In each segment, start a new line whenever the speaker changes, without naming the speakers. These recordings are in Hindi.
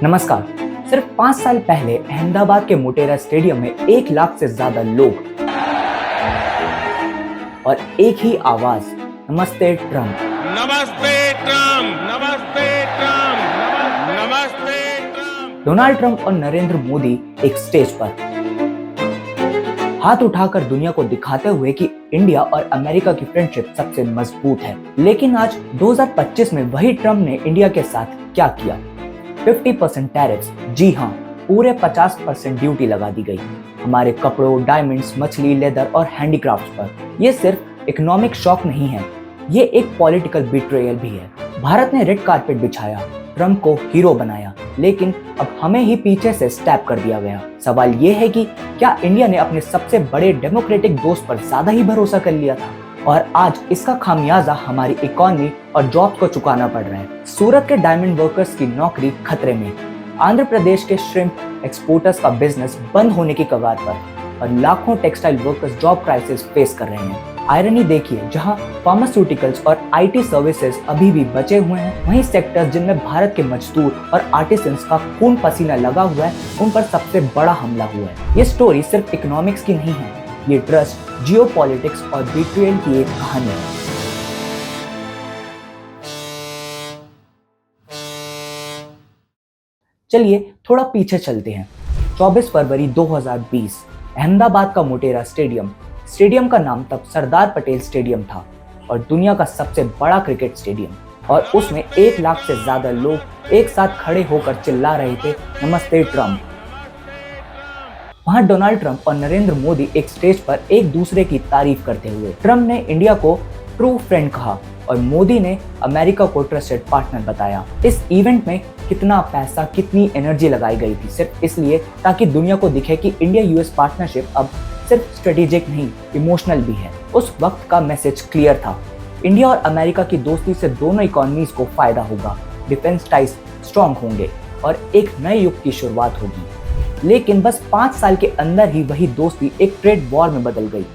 नमस्कार। सिर्फ 5 साल पहले अहमदाबाद के मोटेरा स्टेडियम में 1 लाख से ज्यादा लोग और एक ही आवाज, नमस्ते ट्रम्प।
नमस्ते ट्रम्प, नमस्ते ट्रम्प, नमस्ते ट्रम्प।
डोनाल्ड ट्रंप और नरेंद्र मोदी एक स्टेज पर हाथ उठाकर दुनिया को दिखाते हुए कि इंडिया और अमेरिका की फ्रेंडशिप सबसे मजबूत है। लेकिन आज 2025 में वही ट्रंप ने इंडिया के साथ क्या किया? 50% टैरिफ्स, जी हाँ, पूरे 50% ड्यूटी लगा दी गई हमारे कपड़ों, डायमंड्स, मछली, लेदर और हैंडीक्राफ्ट्स पर। ये सिर्फ इकोनॉमिक शॉक नहीं है, ये एक पॉलिटिकल बिट्रेयल भी है। भारत ने रेड कारपेट बिछाया, ट्रंप को हीरो बनाया, लेकिन अब हमें ही पीछे से स्टैप कर दिया गया। सवाल ये है कि क्या इंडिया ने अपने सबसे बड़े डेमोक्रेटिक दोस्त पर ज्यादा ही भरोसा कर लिया था और आज इसका खामियाजा हमारी इकोनॉमी और जॉब को चुकाना पड़ रहा है। सूरत के डायमंड वर्कर्स की नौकरी खतरे में, आंध्र प्रदेश के श्रिम्प एक्सपोर्टर्स का बिजनेस बंद होने की कगार पर और लाखों textile workers job crisis face कर रहे हैं। आयरनी देखिए, जहां फार्मास्यूटिकल्स और आईटी सर्विसेज अभी भी बचे हुए हैं, वहीं सेक्टर्स जिनमें भारत के मजदूर और आर्टिसंस का खून पसीना लगा हुआ है, उन पर सबसे बड़ा हमला हुआ है। ये स्टोरी सिर्फ इकोनॉमिक्स की नहीं है, ये ट्रस्ट, जियोपॉलिटिक्स और बिट्रेयल की एक कहानी है। चलिए थोड़ा पीछे चलते हैं। 24 फरवरी 2020, अहमदाबाद का मोटेरा स्टेडियम का नाम तब सरदार पटेल स्टेडियम था और दुनिया का सबसे बड़ा क्रिकेट स्टेडियम, और उसमें 1 लाख से ज्यादा लोग एक साथ खड़े होकर चिल्ला रहे थे, नमस्ते ट्रम्प। वहां डोनाल्ड ट्रंप और नरेंद्र मोदी एक स्टेज पर एक दूसरे की तारीफ करते हुए। ट्रंप ने इंडिया को ट्रू फ्रेंड कहा और मोदी ने अमेरिका को ट्रस्टेड पार्टनर बताया। इस इवेंट में कितना पैसा, कितनी एनर्जी लगाई गई थी, सिर्फ इसलिए ताकि दुनिया को दिखे कि इंडिया यूएस पार्टनरशिप अब सिर्फ स्ट्रेटेजिक नहीं, इमोशनल भी है। उस वक्त का मैसेज क्लियर था, इंडिया और अमेरिका की दोस्ती से दोनों इकोनॉमीज को फायदा होगा, डिफेंस टाइज स्ट्रॉन्ग होंगे और एक नए युग की शुरुआत होगी। लेकिन बस 5 साल के अंदर ही वही दोस्ती एक ट्रेड वॉर में बदल गई।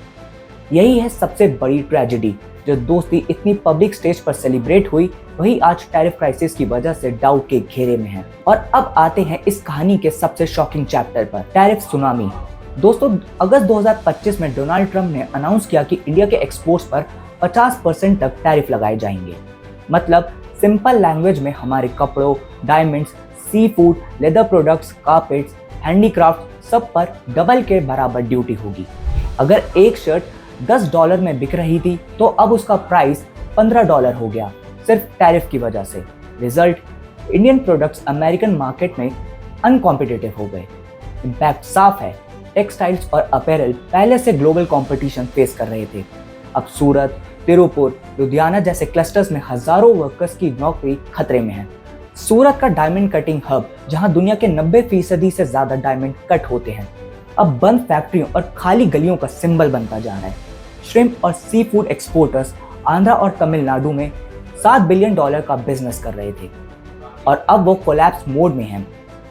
यही है सबसे बड़ी ट्रेजेडी। जो दोस्ती इतनी पब्लिक स्टेज पर सेलिब्रेट हुई, वही आज टैरिफ क्राइसिस की वजह से डाउट के घेरे में है। और अब आते हैं इस कहानी के सबसे शॉकिंग चैप्टर पर, टैरिफ सुनामी। दोस्तों, अगस्त 2025 में डोनाल्ड ट्रंप ने अनाउंस किया कि इंडिया के एक्सपोर्ट्स पर 50% तक टैरिफ लगाए जाएंगे। मतलब सिंपल लैंग्वेज में हमारे कपड़ों, diamonds, seafood, leather products, carpets, handicraft सब पर डबल के बराबर ड्यूटी होगी। अगर एक शर्ट $10 में बिक रही थी तो अब उसका प्राइस $15 हो गया, सिर्फ टैरिफ की वजह से। Result, Indian products American market में अनकॉम्पिटिटिव हो गए। इम्पैक्ट साफ है, टेक्सटाइल्स और अपैरल पहले से ग्लोबल कंपटीशन फेस कर रहे थे। अब सूरत, तिरुपुर, लुधियाना जैसे क्लस्टर्स में हजारों वर्कर्स की नौकरी खतरे में है। सूरत का डायमंड कटिंग हब, जहां दुनिया के 90% से ज्यादा डायमंड कट होते हैं, अब बंद फैक्ट्रियों और खाली गलियों का सिंबल बनता जा रहा है। श्रिम्प और सी फूड एक्सपोर्टर्स आंध्रा और तमिलनाडु में $7 बिलियन का बिजनेस कर रहे थे और अब वो कोलैप्स मोड में हैं।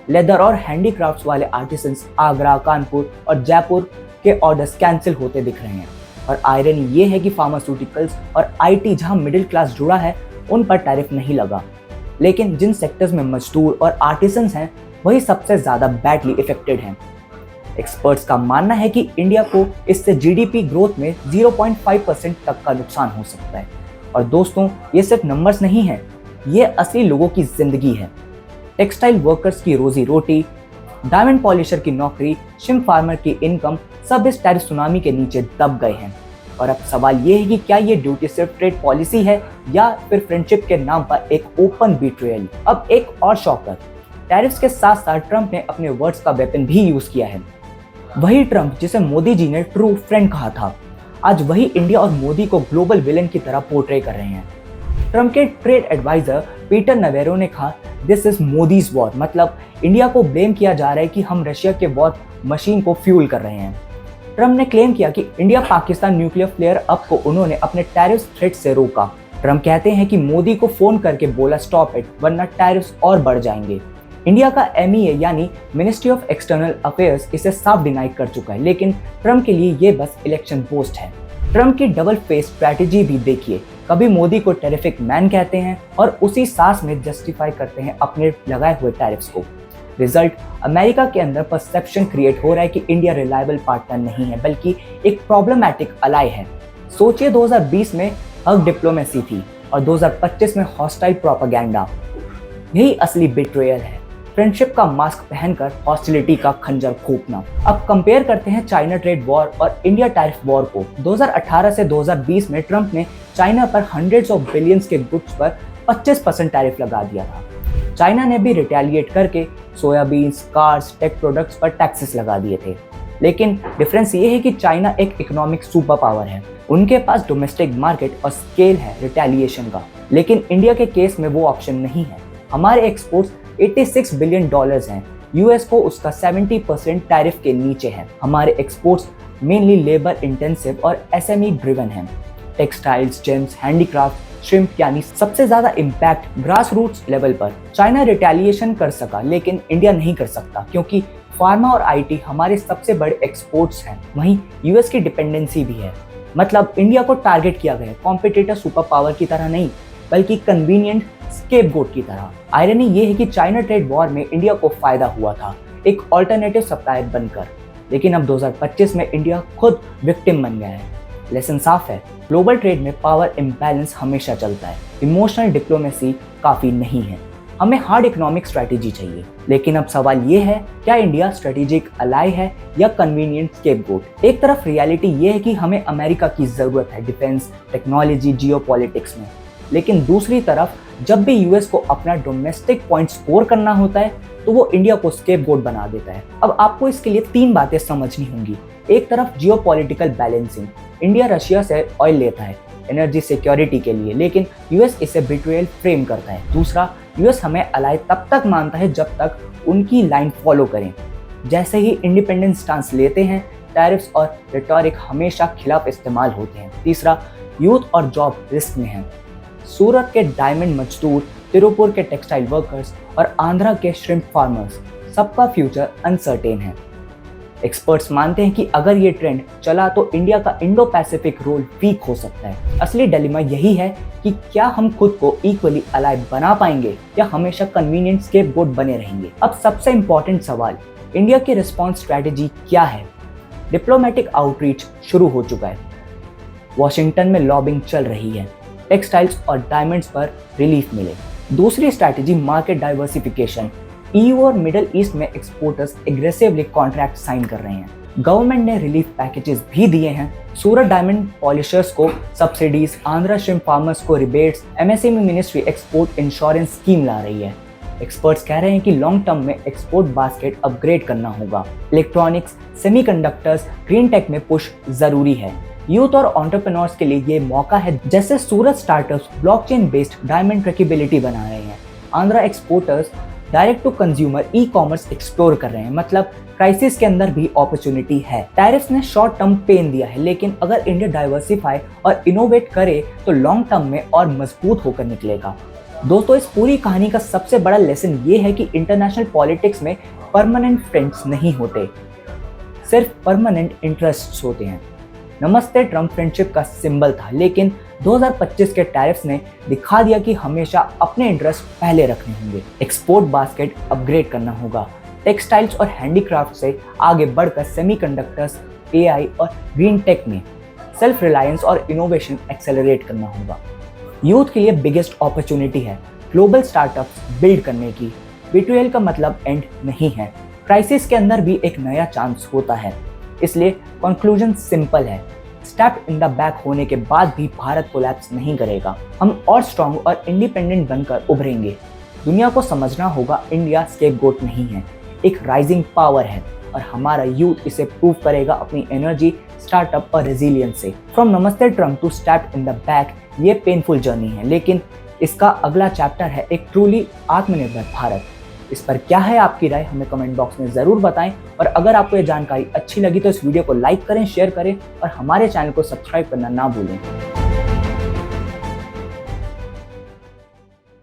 लेदर और हैंडीक्राफ्ट्स वाले आर्टिसंस आगरा, कानपुर और जयपुर के ऑर्डर्स कैंसिल होते दिख रहे हैं। और आयरनी ये है कि फार्मास्यूटिकल्स और आईटी, जहां मिडिल क्लास जुड़ा है, उन पर टैरिफ नहीं लगा, लेकिन जिन सेक्टर्स में मजदूर और आर्टिसंस हैं, वही सबसे ज्यादा बैडली इफेक्टेड हैं। एक्सपर्ट्स का मानना है कि इंडिया को इससे जीडीपी ग्रोथ में 0.5% तक का नुकसान हो सकता है। और दोस्तों, ये सिर्फ नंबर्स नहीं है, ये असली लोगों की जिंदगी है। टेक्सटाइल वर्कर्स की रोजी रोटी, डायमंड पॉलिशर की नौकरी, शिम्प फार्मर की इनकम, सब इस टैरिफ सुनामी के नीचे दब गए हैं। और अब सवाल ये है कि क्या ये ड्यूटी सिर्फ ट्रेड पॉलिसी है या फिर फ्रेंडशिप के नाम पर एक ओपन बिट्रेयल। अब एक और शॉकर, टैरिफ्स के साथ साथ ट्रंप ने अपने वर्ड्स का वेपन भी यूज किया है। वही ट्रंप जिसे मोदी जी ने ट्रू फ्रेंड कहा था, आज वही इंडिया और मोदी को ग्लोबल विलेन की तरह पोर्ट्रे कर रहे हैं। ट्रंप के ट्रेड एडवाइजर पीटर नवेरो ने कहा, दिस इज मोदीज वॉर, मतलब इंडिया को ब्लेम किया जा रहा है कि हम रशिया के वॉर मशीन को फ्यूल कर रहे हैं। ट्रंप ने क्लेम किया कि India Pakistan nuclear flare up को उन्होंने अपने टैरिफ थ्रेट से रोका। ट्रंप कहते हैं कि मोदी को फोन करके बोला स्टॉप इट, वरना टैरिफ्स और बढ़ जाएंगे। इंडिया का MEA यानी मिनिस्ट्री ऑफ एक्सटर्नल अफेयर्स इसे साफ डिनाई कर चुका है, लेकिन ट्रंप के लिए ये बस इलेक्शन पोस्ट है। ट्रम्प की डबल फेस स्ट्रैटेजी भी देखिए, कभी मोदी को टेरिफिक मैन कहते हैं और उसी सांस में जस्टिफाई करते हैं अपने लगाए हुए टैरिफ्स को। रिजल्ट, अमेरिका के अंदर परसेप्शन क्रिएट हो रहा है कि इंडिया रिलायबल पार्टनर नहीं है बल्कि एक प्रॉब्लमैटिक अलाय है। सोचिए 2020 में हग डिप्लोमेसी थी और 2025 में हॉस्टाइल प्रोपेगेंडा। यही असली बिट्रेयल है, फ्रेंडशिप का मास्क पहनकर हॉस्टिलिटी का खंजर फूंकना। अब कंपेयर करते हैं चाइना ट्रेड वॉर और इंडिया टैरिफ वॉर को। 2018 से 2020 में ट्रंप ने चाइना पर हंड्रेड्स ऑफ बिलियंस के गुड्स पर 25% टैरिफ लगा दिया था। चाइना ने भी रिटेलिएट करके सोयाबीन्स, कार्स, टेक प्रोडक्ट्स पर टैक्सेस लगा दिए थे। लेकिन डिफरेंस ये है कि चाइना एक इकोनॉमिक सुपर पावर है, उनके पास डोमेस्टिक मार्केट और स्केल है रिटेलिएशन का। लेकिन इंडिया के केस में वो ऑप्शन नहीं है। हमारे एक्सपोर्ट्स 86 बिलियन डॉलर्स हैं, यूएस को उसका 70% टैरिफ के नीचे है। हमारे एक्सपोर्ट्स मेनली लेबर इंटेंसिव और एसएमई ड्रिवन हैं। टेक्सटाइल्स, जेम्स, हैंडीक्राफ्ट, श्रिम्प यानी सबसे ज्यादा इम्पैक्ट ग्रास रूट्स लेवल पर। चाइना रिटेलिएशन कर सका लेकिन इंडिया नहीं कर सकता क्योंकि फार्मा और आईटी हमारे सबसे बड़े एक्सपोर्ट्स हैं। वहीं यूएस की डिपेंडेंसी भी है। मतलब इंडिया को टारगेट किया गया कॉम्पिटिटर सुपर पावर की तरह नहीं बल्कि कन्वीनियंट स्केपगोट की तरह। आयरनी ये है कि चाइना ट्रेड वॉर में इंडिया को फायदा हुआ था एक ऑल्टरनेटिव सप्लायर बनकर, लेकिन अब 2025 में इंडिया खुद विक्टिम बन गया है। लेसन साफ है, ग्लोबल ट्रेड में पावर इम्बैलेंस हमेशा चलता है, इमोशनल डिप्लोमेसी काफी नहीं है। हमें हार्ड इकोनॉमिक स्ट्रैटेजी चाहिए। लेकिन अब सवाल ये है, क्या इंडिया स्ट्रेटेजिक अलाय है या कन्वीनियंट स्केपगोट? एक तरफ रियलिटी ये है कि हमें अमेरिका की जरूरत है डिफेंस, टेक्नोलॉजी, जियोपॉलिटिक्स में, लेकिन दूसरी तरफ जब भी यूएस को अपना डोमेस्टिक पॉइंट स्कोर करना होता है तो वो इंडिया को स्केपगोट बना देता है। अब आपको इसके लिए 3 बातें समझनी होंगी। एक तरफ जियोपॉलिटिकल बैलेंसिंग, इंडिया रशिया से ऑयल लेता है एनर्जी सिक्योरिटी के लिए, लेकिन यूएस इसे बिट्रेयल फ्रेम करता है। दूसरा, यूएस हमें अलाय तब तक मानता है जब तक उनकी लाइन फॉलो करें। जैसे ही इंडिपेंडेंट स्टांस लेते हैं, टैरिफ्स और रिटोरिक हमेशा खिलाफ इस्तेमाल होते हैं। तीसरा, यूथ और जॉब रिस्क में है। सूरत के डायमंड मजदूर, तिरुपुर के टेक्सटाइल वर्कर्स और आंध्रा के श्रिम्प फार्मर्स, सबका फ्यूचर अनसर्टेन है। एक्सपर्ट्स मानते हैं कि अगर ये ट्रेंड चला तो इंडिया का इंडो पैसिफिक रोल वीक हो सकता है। असली डिलेमा यही है कि क्या हम खुद को इक्वली अलाय बना पाएंगे या हमेशा कन्वीनियंट स्केपगोट बने रहेंगे। अब सबसे इंपॉर्टेंट सवाल, इंडिया की रिस्पॉन्स स्ट्रैटेजी क्या है? डिप्लोमेटिक आउटरीच शुरू हो चुका है, वॉशिंगटन में लॉबिंग चल रही है, टेक्सटाइल्स और डायमंड्स पर रिलीफ मिले। दूसरी स्ट्रैटेजी मार्केट डाइवर्सिफिकेशन, ईयू और मिडिल ईस्ट में एक्सपोर्टर्स एग्रेसिवली कॉन्ट्रैक्ट साइन कर रहे हैं। गवर्नमेंट ने रिलीफ पैकेजेस भी दिए हैं। सूरत डायमंड पॉलिशर्स को सब्सिडीज, आंध्रा श्रिम्प फार्मर्स को rebates, MSME ministry export insurance scheme ला रही है। एक्सपर्ट्स कह रहे हैं कि लॉन्ग टर्म में एक्सपोर्ट बास्केट अपग्रेड करना होगा। इलेक्ट्रॉनिक्स, सेमीकंडक्टर्स, ग्रीन टेक में पुश जरूरी है। यूथ और एंटरप्रेन्योर्स के लिए ये मौका है। जैसे Surat startups blockchain based diamond traceability बना रहे हैं, Andhra exporters direct to consumer e commerce explore कर रहे हैं। मतलब क्राइसिस के अंदर भी अपॉर्चुनिटी है। टैरिफ्स ने शॉर्ट टर्म पेन दिया है, लेकिन अगर इंडिया डाइवर्सिफाई और इनोवेट करे तो लॉन्ग टर्म में और मजबूत होकर निकलेगा। दोस्तों, इस पूरी कहानी का सबसे बड़ा लेसन ये है कि इंटरनेशनल पॉलिटिक्स में परमानेंट फ्रेंड्स नहीं होते, सिर्फ परमानेंट इंटरेस्ट्स होते हैं। नमस्ते ट्रम्प फ्रेंडशिप का सिंबल था, लेकिन 2025 के टैरिफ्स ने दिखा दिया कि हमेशा अपने इंटरेस्ट पहले रखने होंगे। एक्सपोर्ट बास्केट अपग्रेड करना होगा, टेक्सटाइल्स और हैंडीक्राफ्ट से आगे बढ़कर सेमीकंडक्टर्स, एआई और ग्रीन टेक में सेल्फ रिलायंस और इनोवेशन एक्सेलरेट करना होगा। यूथ के लिए बिगेस्ट अपॉर्चुनिटी है ग्लोबल स्टार्टअप्स बिल्ड करने की। बिट्रेयल का मतलब एंड नहीं है, क्राइसिस के अंदर भी एक नया चांस होता है। इसलिए कंक्लूजन सिंपल है, स्टेप इन द बैक होने के बाद भी भारत कोलैप्स नहीं करेगा। हम और स्ट्रॉन्ग और इंडिपेंडेंट बनकर उभरेंगे। दुनिया को समझना होगा इंडिया स्केपगोट नहीं है, एक राइजिंग पावर है और हमारा यूथ इसे प्रूव करेगा अपनी एनर्जी, स्टार्टअप और रेजिलियंस से। From namaste Trump to step in the back, ये पेनफुल जर्नी है, लेकिन इसका अगला चैप्टर है एक ट्रूली आत्मनिर्भर भारत। इस पर क्या है आपकी राय, हमें कमेंट बॉक्स में ज़रूर बताएं। और अगर आपको ये जानकारी अच्छी लगी तो इस वीडियो को लाइक करें, शेयर करें और हमारे चैनल को सब्सक्राइब करना ना भूलें।